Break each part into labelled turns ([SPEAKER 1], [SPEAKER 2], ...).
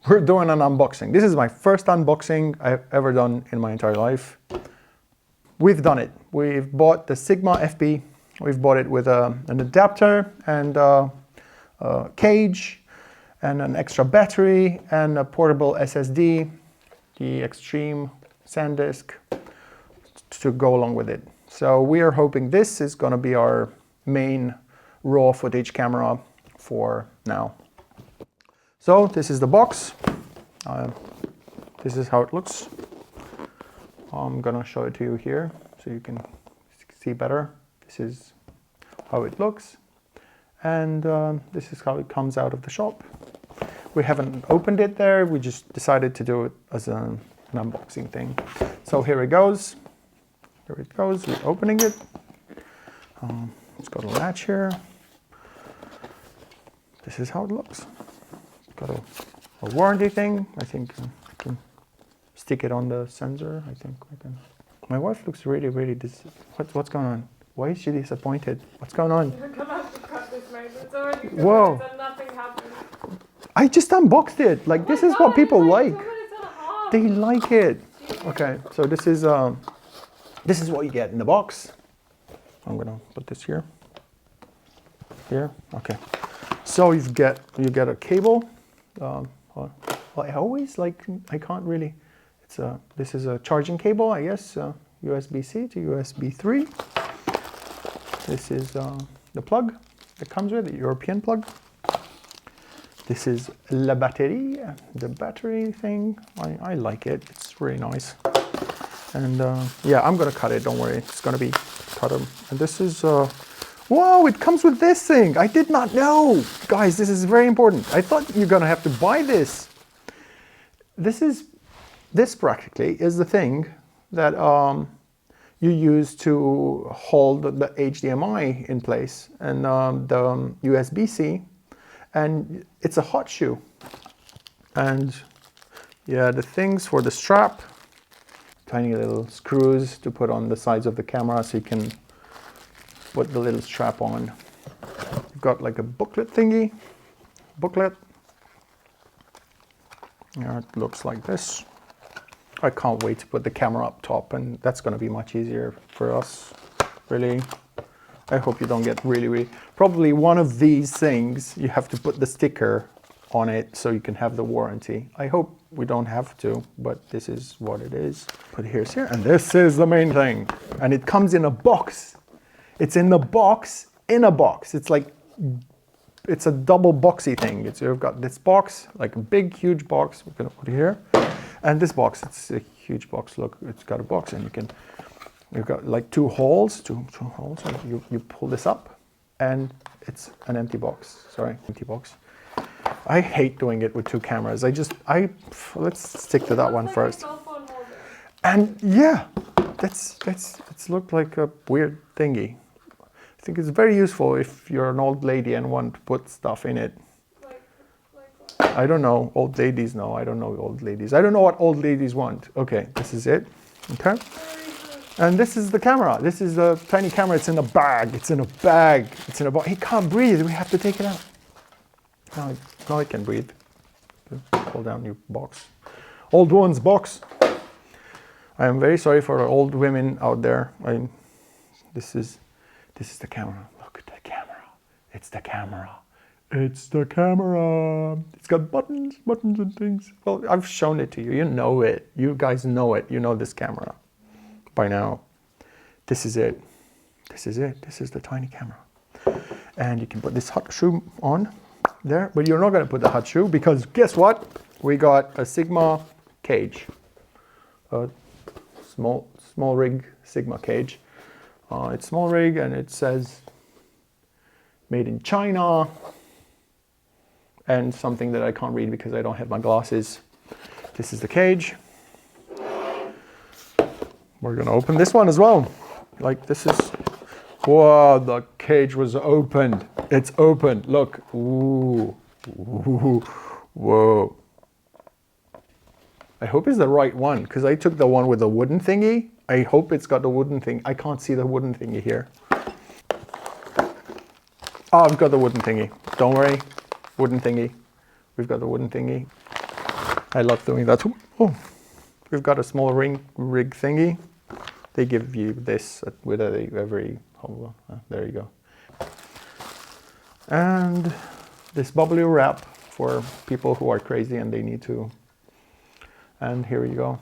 [SPEAKER 1] we're doing an unboxing. This is my first unboxing I've ever done in my entire life. We've done it. We've bought the Sigma FB. We've bought it with an adapter and a cage and an extra battery and a portable SSD, the Extreme Sandisk, to go along with it. So we are hoping this is going to be our main raw footage camera for now. So this is the box. This is how it looks. I'm gonna show it to you here so you can see better. This is how it looks, and this is how it comes out of the shop. We haven't opened it there. We just decided to do it as an unboxing thing. So here it goes. Here it goes. We're opening it. It's got a latch here. This is how it looks. It's got a warranty thing. I think I can stick it on the sensor. I think I can. My wife looks really what's going on? Why is she disappointed? What's going on?
[SPEAKER 2] You're gonna have to cut this, mate. It's already
[SPEAKER 1] whoa!
[SPEAKER 2] And nothing happened.
[SPEAKER 1] I just unboxed it. Like this is what people like.
[SPEAKER 2] 2 minutes and a half.
[SPEAKER 1] They like it. Okay, so this is what you get in the box. I'm gonna put this here. Here, okay. So you get a cable. Well, I always like, I can't really. This is a charging cable, I guess. USB-C to USB 3. This is the plug that comes with it, the European plug. This is la batterie, the battery thing. I like it. It's really nice. And yeah, I'm gonna cut it. Don't worry, it's gonna be cut. And this is whoa! It comes with this thing. I did not know, guys. This is very important. I thought you're gonna have to buy this. This practically is the thing that you use to hold the HDMI in place and the USB-C, and it's a hot shoe. And yeah, the things for the strap, tiny little screws to put on the sides of the camera so you can put the little strap on. You've got like a booklet thingy, Yeah, it looks like this. I can't wait to put the camera up top, and that's going to be much easier for us, really. I hope you don't get really... Probably one of these things, you have to put the sticker on it so you can have the warranty. I hope we don't have to, but this is what it is. Put it here, and this is the main thing. And it comes in a box. It's in the box, in a box. It's like, it's a double boxy thing. You've got this box, like a big, huge box. We're gonna put it here. And this box, it's a huge box. Look, it's got a box, and you've got like two holes. And you pull this up, and it's an empty box. Sorry, empty box. I hate doing it with two cameras. Let's stick to that one first. And yeah, it's looked like a weird thingy. I think it's very useful if you're an old lady and want to put stuff in it. I don't know, old ladies know. I don't know old ladies. I don't know what old ladies want. Okay, this is it. Okay. And this is the camera. This is the tiny camera. It's in a bag. It's in a bag. It's in a box. He can't breathe. We have to take it out. Now I can breathe. Pull down your box. Old woman's box. I am very sorry for old women out there. This is the camera. Look at the camera. It's the camera. It's the camera. It's got buttons and things. Well, I've shown it to you. You know it. You guys know it. You know this camera by now. This is it. This is it. This is the tiny camera. And you can put this hot shoe on there, but you're not going to put the hot shoe because guess what? We got a Sigma cage. A SmallRig Sigma cage. It's SmallRig, and it says made in China. And something that I can't read because I don't have my glasses. This is the cage. We're gonna open this one as well. Like this is, whoa, the cage was opened. It's open, look, ooh, ooh, whoa. I hope it's the right one because I took the one with the wooden thingy. I hope it's got the wooden thing. I can't see the wooden thingy here. Oh, I've got the wooden thingy, don't worry. Wooden thingy. We've got the wooden thingy. I love doing that. Oh, we've got a small rig thingy. They give you this with every, there you go. And this bubbly wrap for people who are crazy and they need to. And here you go.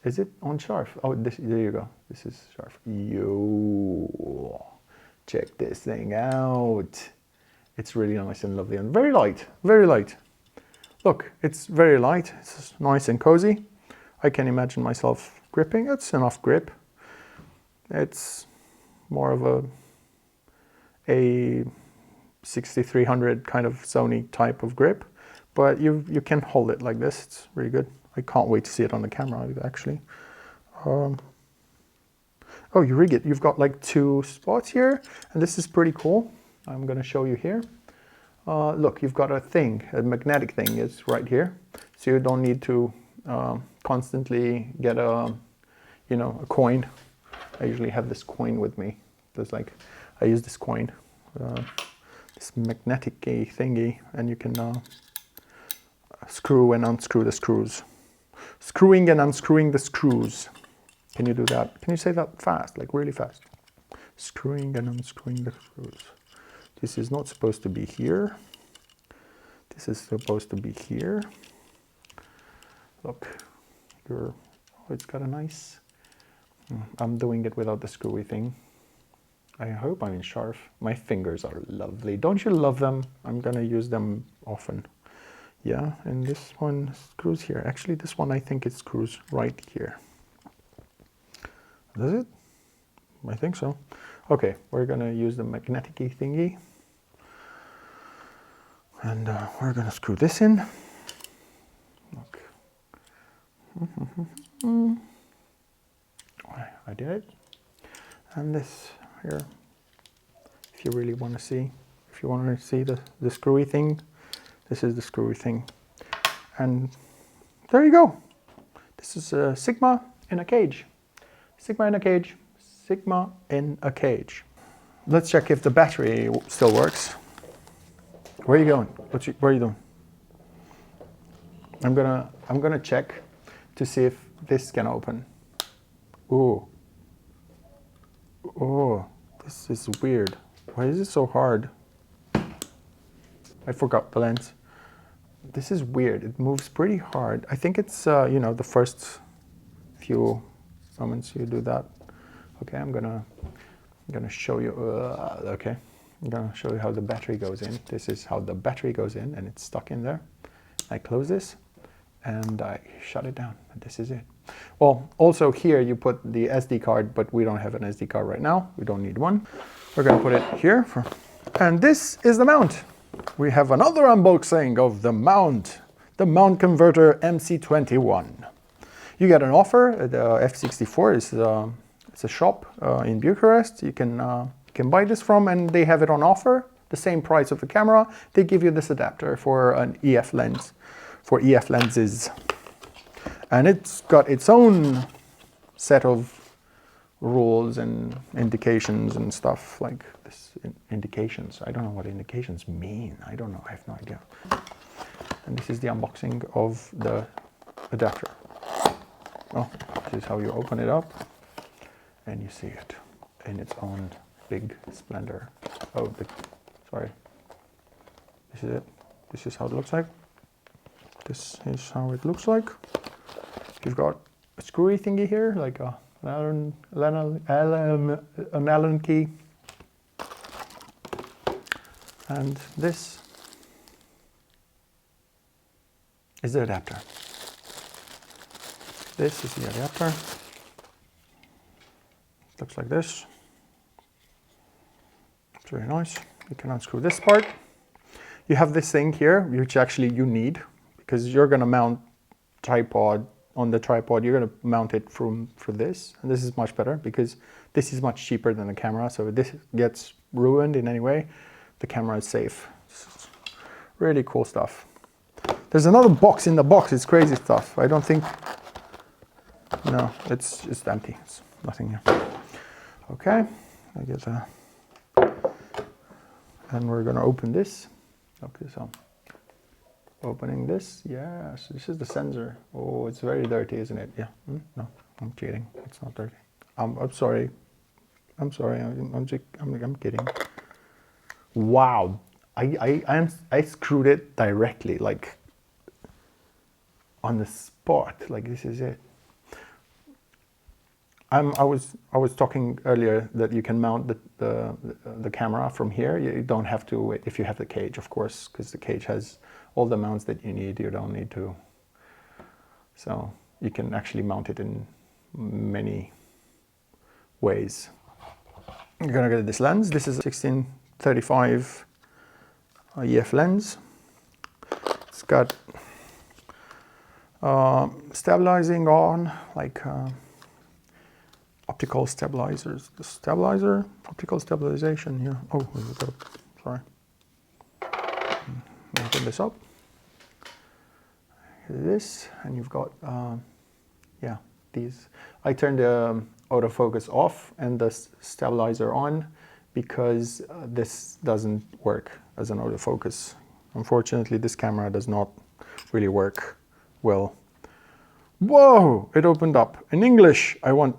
[SPEAKER 1] Is it on sharp? Oh, there you go. This is sharp. Yo, check this thing out. It's really nice and lovely and very light, very light. Look, it's very light. It's nice and cozy. I can imagine myself gripping. It's enough grip. It's more of a 6300 kind of Sony type of grip, but you can hold it like this. It's really good. I can't wait to see it on the camera actually. Oh, you rig it. You've got like 2 spots here, and this is pretty cool. I'm going to show you here. Look, you've got a thing, a magnetic thing is right here, so you don't need to constantly get a coin. I usually have this coin with me. There's like, I use this coin, this magnetic thingy, and you can screw and unscrew the screws. Screwing and unscrewing the screws. Can you do that? Can you say that fast, like really fast? Screwing and unscrewing the screws. This is not supposed to be here. This is supposed to be here. Look, it's got a nice, I'm doing it without the screwy thing. I hope I'm in sharp. My fingers are lovely. Don't you love them? I'm gonna use them often. Yeah, and this one screws here. Actually, this one I think it screws right here. Does it? I think so. Okay, we're gonna use the magnetic-y thingy. And we're gonna screw this in. Look. I did it. And this here, if you really want to see, if you want to see the screwy thing, this is the screwy thing. And there you go. This is a Sigma in a cage. Sigma in a cage. Sigma in a cage. Let's check if the battery still works. Where are you going? What are you doing? I'm gonna check to see if this can open. Ooh. Oh, this is weird. Why is it so hard? I forgot the lens. This is weird. It moves pretty hard. I think it's the first few moments you do that. Okay, I'm gonna show you. Okay, I'm gonna show you how the battery goes in. This is how the battery goes in, and it's stuck in there. I close this, and I shut it down. And this is it. Well, also here you put the SD card, but we don't have an SD card right now. We don't need one. We're gonna put it here, and this is the mount. We have another unboxing of the mount converter MC21. You get an offer at F64 it's a shop in Bucharest. You can buy this from, and they have it on offer, the same price of the camera. They give you this adapter for an EF lens, for EF lenses. And it's got its own set of rules and indications and stuff like this. Indications. I don't know what indications mean. I don't know. I have no idea. And this is the unboxing of the adapter. Oh, this is how you open it up, and you see it in its own big splendor. Oh, sorry. This is it. This is how it looks like. This is how it looks like. You've got a screwy thingy here, like an Allen key. And this is the adapter. This is the adapter. It looks like this. It's very nice. You can unscrew this part. You have this thing here, which actually you need, because you're going to mount tripod. On the tripod, you're going to mount it for this, and this is much better because this is much cheaper than the camera. So if this gets ruined in any way, the camera is safe. Really cool stuff. There's another box in the box. It's crazy stuff. I don't think. No, it's just empty. It's nothing here. Okay, I get that. And we're going to open this. Look this up. Opening this, yes, this is the sensor. Oh, it's very dirty, isn't it? Yeah, no, I'm cheating. It's not dirty. I'm sorry. I'm sorry. I'm kidding. Wow, I screwed it directly, like on the spot. Like this is it. I was talking earlier that you can mount the camera from here. You don't have to if you have the cage, of course, because the cage has all the mounts that you need. You don't need to. So you can actually mount it in many ways. You're gonna get this lens. This is a 1635 EF lens. It's got stabilizing on, like optical stabilizers. The stabilizer, optical stabilization. Yeah. Oh, sorry. Open this up. This, and you've got yeah, these. I turned the autofocus off and the stabilizer on because this doesn't work as an autofocus. Unfortunately, this camera does not really work well. Whoa! It opened up in English. I want.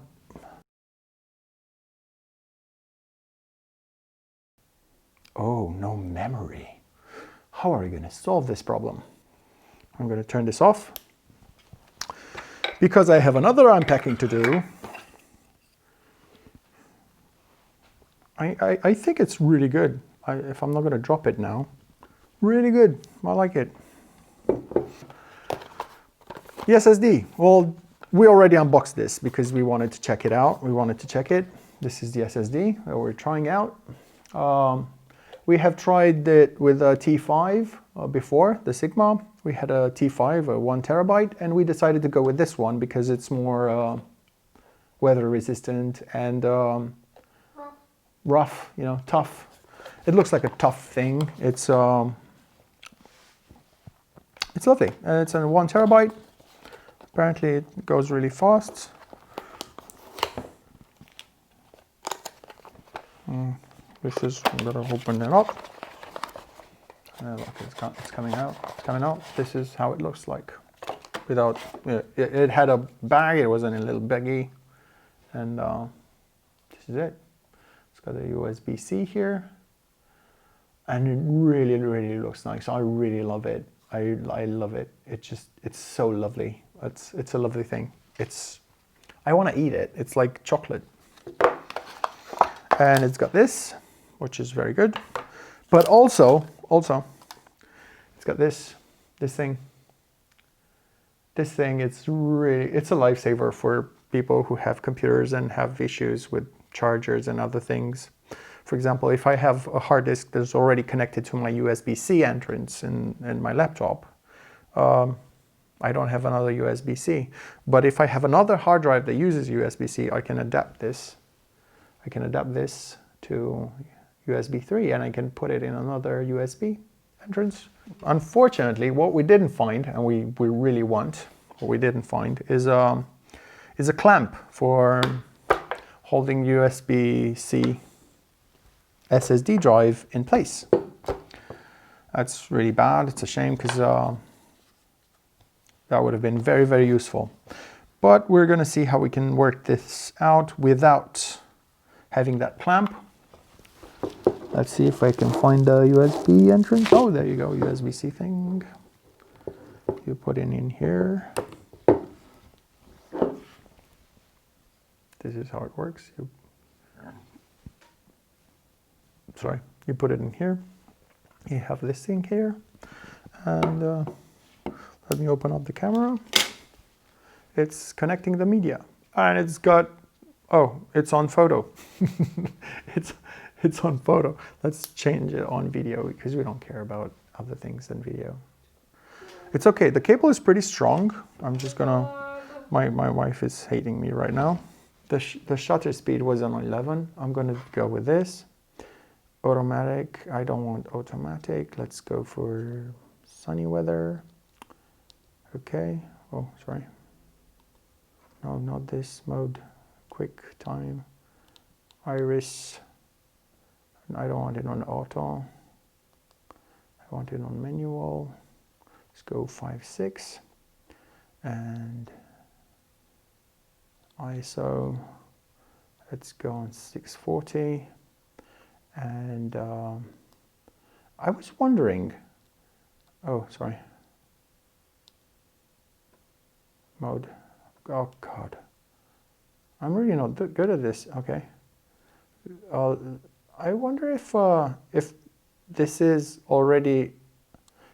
[SPEAKER 1] Oh, no memory. How are we going to solve this problem? I'm going to turn this off because I have another unpacking to do. I think it's really good. If I'm not going to drop it now, really good. I like it. The SSD. Well, we already unboxed this because we wanted to check it out. We wanted to check it. This is the SSD that we're trying out. We have tried it with a T5 before, the Sigma. We had a T5, a 1 terabyte, and we decided to go with this one because it's more weather resistant and rough, you know, tough. It looks like a tough thing. It's lovely. It's a 1 terabyte. Apparently it goes really fast. This is, I'm gonna open it up. Look, it's coming out. It's coming out. This is how it looks like. Without, it had a bag. It wasn't a little baggie, and this is it. It's got a USB-C here, and it really, really looks nice. I really love it. I love it. It's so lovely. It's a lovely thing. I want to eat it. It's like chocolate. And it's got this, which is very good. But also, it's got this thing. This thing, it's a lifesaver for people who have computers and have issues with chargers and other things. For example, if I have a hard disk that's already connected to my USB-C entrance in my laptop, I don't have another USB-C. But if I have another hard drive that uses USB-C, I can adapt this. I can adapt this to USB 3 and I can put it in another USB entrance. Unfortunately, what we didn't find, and we really want, what we didn't find is a clamp for holding USB-C SSD drive in place. That's really bad. It's a shame because that would have been very, very useful. But we're going to see how we can work this out without having that clamp. Let's see if I can find the USB entrance. Oh, there you go, USB-C thing. You put it in here. This is how it works. You put it in here. You have this thing here. And let me open up the camera. It's connecting the media. And it's got, oh, it's on photo. It's on photo. Let's change it on video because we don't care about other things than video. It's okay. The cable is pretty strong. I'm just gonna, my wife is hating me right now. The shutter speed was on 11. I'm gonna go with this. Automatic. I don't want automatic. Let's go for sunny weather. Okay. Oh, sorry. No, not this mode. Quick time. Iris. I don't want it on auto. I want it on manual. Let's go 5.6 and ISO. Let's go on 640. And I was wondering, oh, sorry. Mode. Oh God, I'm really not good at this. Okay. I wonder if this is already.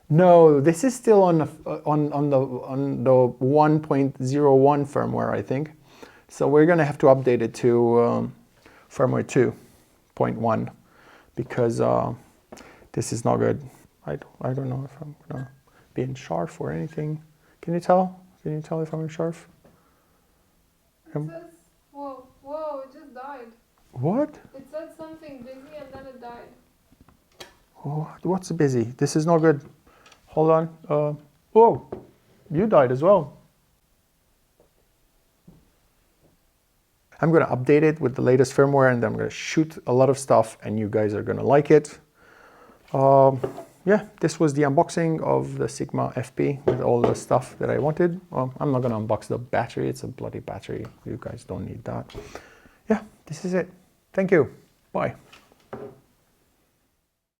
[SPEAKER 1] No, this is still on the 1.01 firmware, I think. So we're gonna have to update it to firmware 2.1 because this is not good. I don't know if I'm gonna be in sharp or anything. Can you tell? Can you tell if I'm in sharp?
[SPEAKER 2] It says, whoa, it just died.
[SPEAKER 1] What?
[SPEAKER 2] It said something busy and then it died.
[SPEAKER 1] Oh, what's busy? This is not good. Hold on. Whoa, you died as well. I'm going to update it with the latest firmware and then I'm going to shoot a lot of stuff and you guys are going to like it. Yeah, this was the unboxing of the Sigma FP with all the stuff that I wanted. Well, I'm not going to unbox the battery. It's a bloody battery. You guys don't need that. Yeah, this is it. Thank you. Bye.